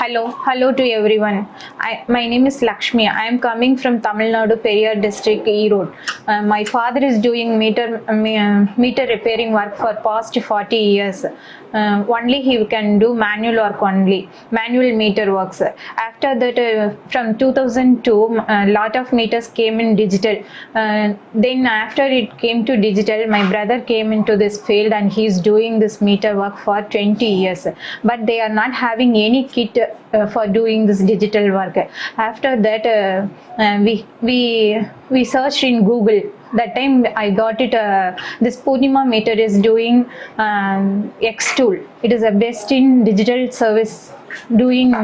Hello to everyone. My name is Lakshmi. I am coming from Tamilnadu, Periyar district, Erode. My father is doing meter repairing work for past 40 years. Only he can do manual work only, manual meter works. After that, from 2002, a lot of meters came in digital. Then after it came to digital, my brother came into this field and he is doing this meter work for 20 years. But they are not having any kit for doing this digital work. After that, we searched in Google. That time I got it. This Purnima meter is doing X tool. It is a best in digital service doing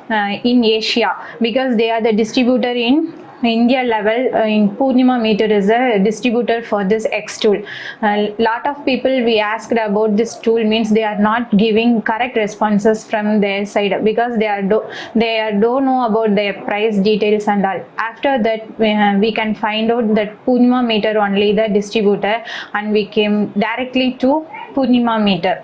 in Asia, because they are the distributor in India level. In Purnima meter is a distributor for this X tool. Lot of people we asked about this tool, means they are not giving correct responses from their side, because they don't know about their price details and all. After that, we can find out that Purnima meter only the distributor, and we came directly to Purnima meter.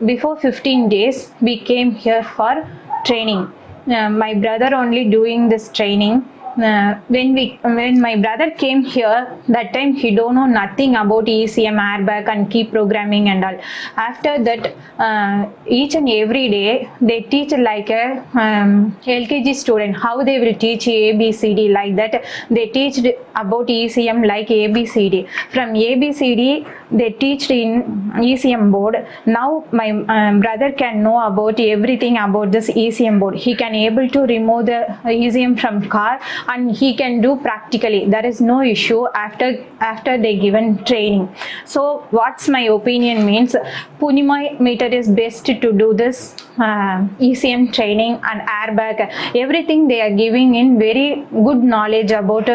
Before 15 days we came here for training. My brother only doing this training. When my brother came here, that time he don't know nothing about ECM, airbag and key programming and all. After that, each and every day they teach like a LKG student how they will teach ABCD, like that they teach about ECM like ABCD. From ABCD they teach in ECM board. Now my brother can know about everything about this ECM board. He can able to remove the ECM from car, and he can do practically. There is no issue after they given training. So what's my opinion means, Purnima meter is best to do this ECM training and airbag. Everything they are giving in very good knowledge about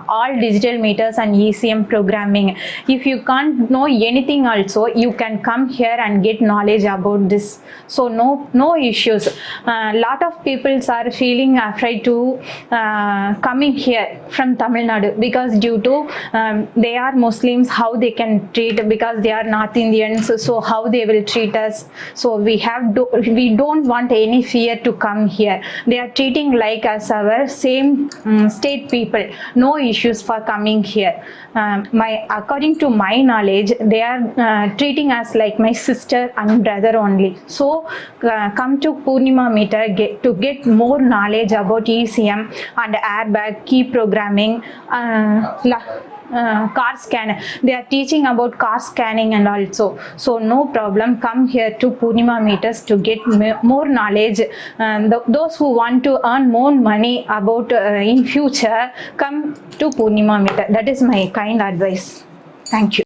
all digital meters and ECM programming. If you can't know anything also, you can come here and get knowledge about this. So no issues. Lot of people are feeling afraid to coming here from Tamil Nadu, because due to they are Muslims, how they can treat, because they are North Indians, so how they will treat us. So we don't want any fear to come here. They are treating like us our same state people. No issues for coming here. According to my knowledge, they are treating us like my sister and brother only. So come to Purnima meter to get more knowledge about ECM and airbag, key programming, car scan. They are teaching about car scanning and also. So no problem, come here to Purnima meters to get more knowledge. Those who want to earn more money about in future, come to Purnima meter. That is my kind advice. Thank you.